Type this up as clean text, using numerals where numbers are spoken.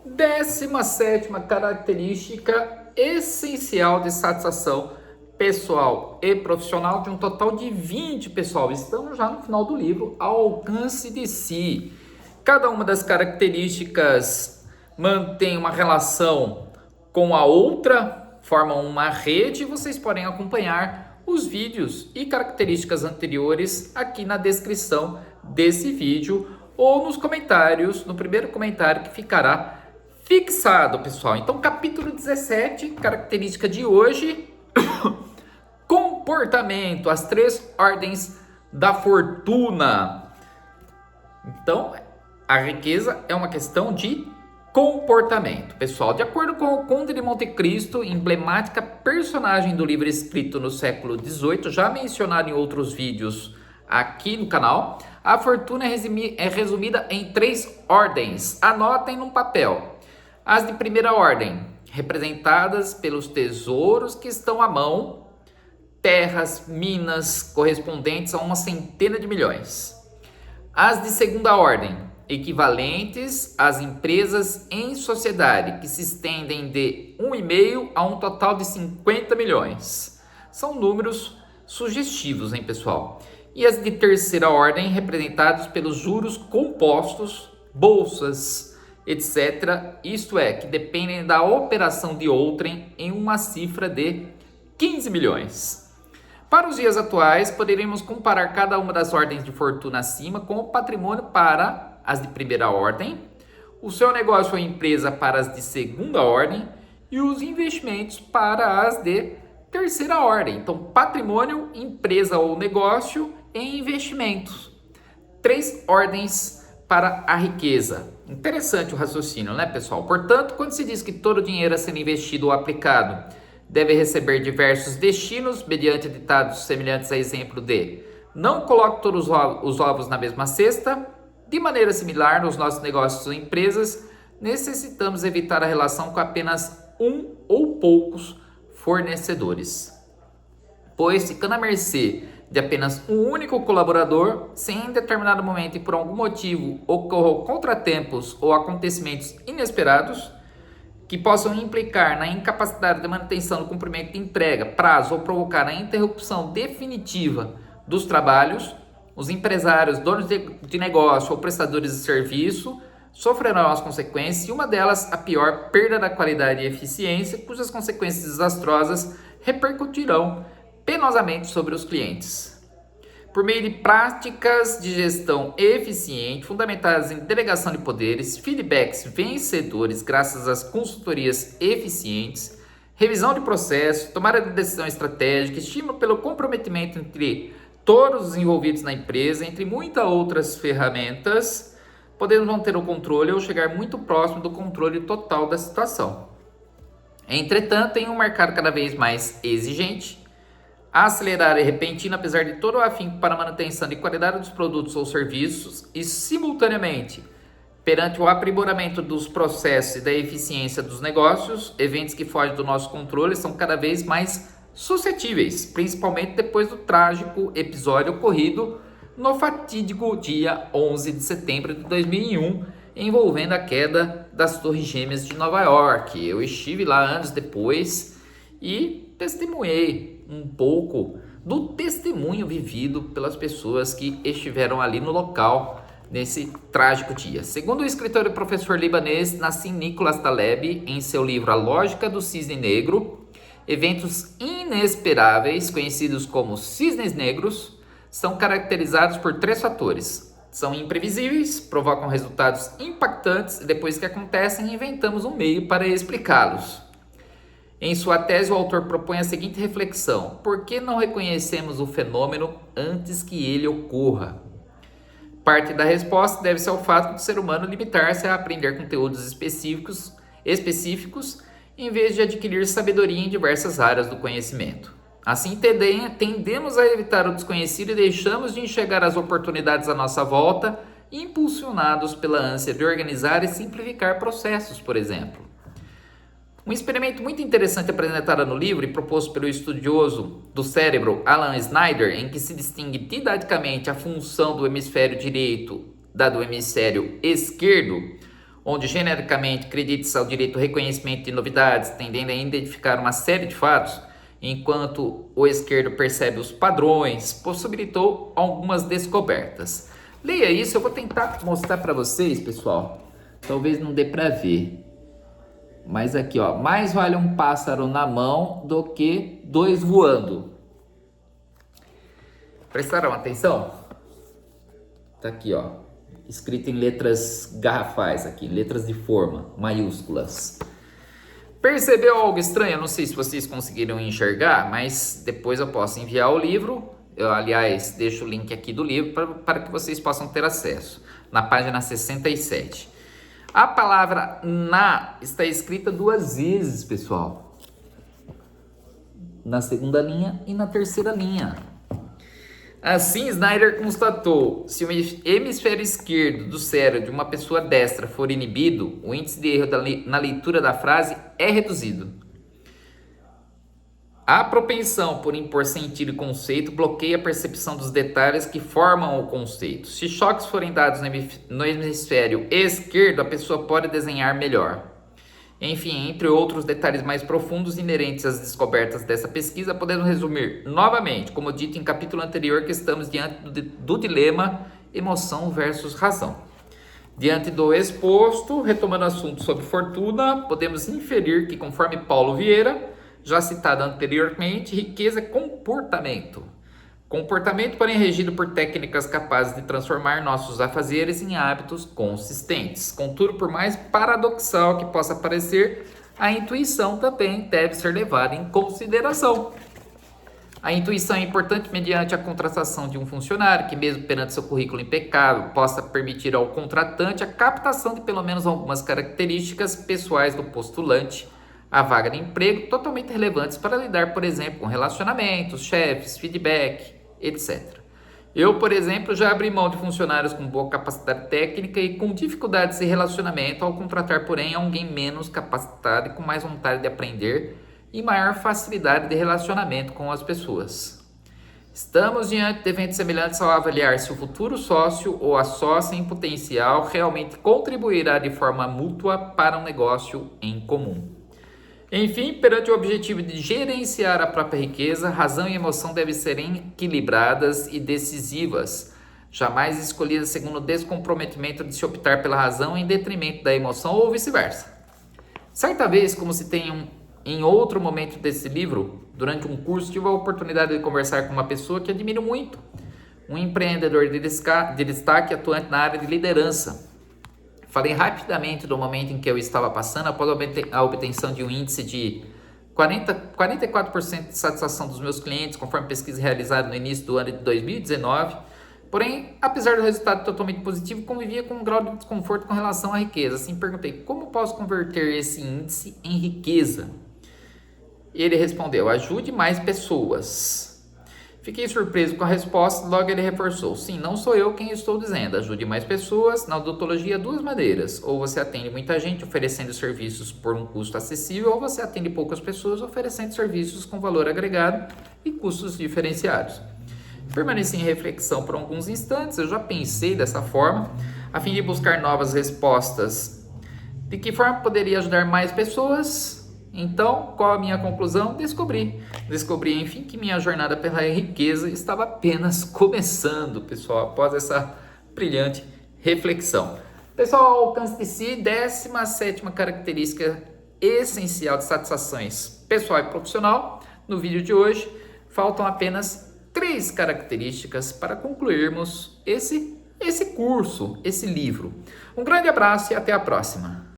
17ª característica essencial de satisfação pessoal e profissional, de um total de 20, pessoal. Estamos já no final do livro, ao alcance de si. Cada uma das características mantém uma relação com a outra, formam uma rede. Vocês podem acompanhar os vídeos e características anteriores aqui na descrição desse vídeo ou nos comentários, no primeiro comentário que ficará fixado, pessoal. Então, capítulo 17, característica de hoje, comportamento, as 3 ordens da fortuna. Então, a riqueza é uma questão de comportamento, pessoal. De acordo com o Conde de Monte Cristo, emblemática personagem do livro escrito no século XVIII, já mencionado em outros vídeos aqui no canal, a fortuna é resumida em 3 ordens. Anotem num papel. As de primeira ordem, representadas pelos tesouros que estão à mão, terras, minas, correspondentes a uma centena de milhões. As de segunda ordem, equivalentes às empresas em sociedade, que se estendem de 1,5 a um total de 50 milhões. São números sugestivos, hein, pessoal? E as de terceira ordem, representados pelos juros compostos, bolsas, etc. Isto é, que dependem da operação de outrem em uma cifra de 15 milhões. Para os dias atuais, poderemos comparar cada uma das ordens de fortuna acima com o patrimônio para as de primeira ordem, o seu negócio ou empresa para as de segunda ordem e os investimentos para as de terceira ordem. Então, patrimônio, empresa ou negócio e investimentos. 3 ordens para a riqueza. Interessante o raciocínio, né, pessoal? Portanto, quando se diz que todo o dinheiro a ser investido ou aplicado deve receber diversos destinos, mediante ditados semelhantes a exemplo de não coloque todos os ovos na mesma cesta, de maneira similar, nos nossos negócios ou empresas, necessitamos evitar a relação com apenas um ou poucos fornecedores, pois ficando à mercê de apenas um único colaborador, se em determinado momento e por algum motivo ocorram contratempos ou acontecimentos inesperados que possam implicar na incapacidade de manutenção do cumprimento de entrega, prazo ou provocar a interrupção definitiva dos trabalhos, os empresários, donos de negócio ou prestadores de serviço sofrerão as consequências, e uma delas, a pior, perda da qualidade e eficiência, cujas consequências desastrosas repercutirão penosamente sobre os clientes. Por meio de práticas de gestão eficiente, fundamentadas em delegação de poderes, feedbacks vencedores graças às consultorias eficientes, revisão de processos, tomada de decisão estratégica, estímulo pelo comprometimento entre todos os envolvidos na empresa, entre muitas outras ferramentas, podemos manter o controle ou chegar muito próximo do controle total da situação. Entretanto, em um mercado cada vez mais exigente, acelerada e repentina, apesar de todo o afinco para a manutenção de qualidade dos produtos ou serviços e, simultaneamente, perante o aprimoramento dos processos e da eficiência dos negócios, eventos que fogem do nosso controle são cada vez mais suscetíveis, principalmente depois do trágico episódio ocorrido no fatídico dia 11 de setembro de 2001, envolvendo a queda das Torres Gêmeas de Nova York. Eu estive lá anos depois e testemunhei um pouco do testemunho vivido pelas pessoas que estiveram ali no local nesse trágico dia. Segundo o escritor e professor libanês Nassim Nicholas Taleb, em seu livro A Lógica do Cisne Negro, eventos inesperáveis, conhecidos como cisnes negros, são caracterizados por 3 fatores. São imprevisíveis, provocam resultados impactantes e depois que acontecem, inventamos um meio para explicá-los. Em sua tese, o autor propõe a seguinte reflexão: por que não reconhecemos o fenômeno antes que ele ocorra? Parte da resposta deve-se ao fato do ser humano limitar-se a aprender conteúdos específicos em vez de adquirir sabedoria em diversas áreas do conhecimento. Assim, tendemos a evitar o desconhecido e deixamos de enxergar as oportunidades à nossa volta, impulsionados pela ânsia de organizar e simplificar processos, por exemplo. Um experimento muito interessante apresentado no livro e proposto pelo estudioso do cérebro Alan Snyder, em que se distingue didaticamente a função do hemisfério direito da do hemisfério esquerdo, onde genericamente acredita-se ao direito ao reconhecimento de novidades, tendendo a identificar uma série de fatos, enquanto o esquerdo percebe os padrões, possibilitou algumas descobertas. Leia isso, eu vou tentar mostrar para vocês, pessoal. Talvez não dê para ver. Mas aqui, ó, mais vale um pássaro na mão do que dois voando. Prestaram atenção? Tá aqui, ó, escrito em letras garrafais aqui, letras de forma, maiúsculas. Percebeu algo estranho? Eu não sei se vocês conseguiram enxergar, mas depois eu posso enviar o livro. Eu, aliás, deixo o link aqui do livro para que vocês possam ter acesso, na página 67. A palavra na está escrita 2 vezes, pessoal. Na segunda linha e na terceira linha. Assim, Snyder constatou: se o hemisfério esquerdo do cérebro de uma pessoa destra for inibido, o índice de erro na leitura da frase é reduzido. A propensão por impor sentido e conceito bloqueia a percepção dos detalhes que formam o conceito. Se choques forem dados no hemisfério esquerdo, a pessoa pode desenhar melhor. Enfim, entre outros detalhes mais profundos inerentes às descobertas dessa pesquisa, podemos resumir novamente, como dito em capítulo anterior, que estamos diante do dilema emoção versus razão. Diante do exposto, retomando o assunto sobre fortuna, podemos inferir que, conforme Paulo Vieira, já citado anteriormente, riqueza é comportamento. Comportamento, porém, regido por técnicas capazes de transformar nossos afazeres em hábitos consistentes. Contudo, por mais paradoxal que possa parecer, a intuição também deve ser levada em consideração. A intuição é importante mediante a contratação de um funcionário que, mesmo perante seu currículo impecável, possa permitir ao contratante a captação de pelo menos algumas características pessoais do postulante à vaga de emprego totalmente relevantes para lidar, por exemplo, com relacionamentos, chefes, feedback, etc. Eu, por exemplo, já abri mão de funcionários com boa capacidade técnica e com dificuldades de relacionamento ao contratar, porém, alguém menos capacitado e com mais vontade de aprender e maior facilidade de relacionamento com as pessoas. Estamos diante de eventos semelhantes ao avaliar se o futuro sócio ou a sócia em potencial realmente contribuirá de forma mútua para um negócio em comum. Enfim, perante o objetivo de gerenciar a própria riqueza, razão e emoção devem ser equilibradas e decisivas, jamais escolhidas segundo o descomprometimento de se optar pela razão em detrimento da emoção ou vice-versa. Certa vez, como se tem em outro momento desse livro, durante um curso, tive a oportunidade de conversar com uma pessoa que admiro muito, um empreendedor de destaque atuante na área de liderança. Falei rapidamente do momento em que eu estava passando após a obtenção de um índice de 44% de satisfação dos meus clientes, conforme pesquisa realizada no início do ano de 2019. Porém, apesar do resultado totalmente positivo, convivia com um grau de desconforto com relação à riqueza. Assim, perguntei: como posso converter esse índice em riqueza? Ele respondeu: ajude mais pessoas. Fiquei surpreso com a resposta, logo ele reforçou: sim, não sou eu quem estou dizendo, ajude mais pessoas. Na odontologia, 2 maneiras: ou você atende muita gente oferecendo serviços por um custo acessível, ou você atende poucas pessoas oferecendo serviços com valor agregado e custos diferenciados. Permaneci em reflexão por alguns instantes. Eu já pensei dessa forma, a fim de buscar novas respostas. De que forma poderia ajudar mais pessoas? Então, qual a minha conclusão? Descobri, enfim, que minha jornada pela riqueza estava apenas começando, pessoal, após essa brilhante reflexão. Pessoal, alcance de si, 17ª característica essencial de satisfações pessoal e profissional. No vídeo de hoje, faltam apenas 3 características para concluirmos esse curso, esse livro. Um grande abraço e até a próxima.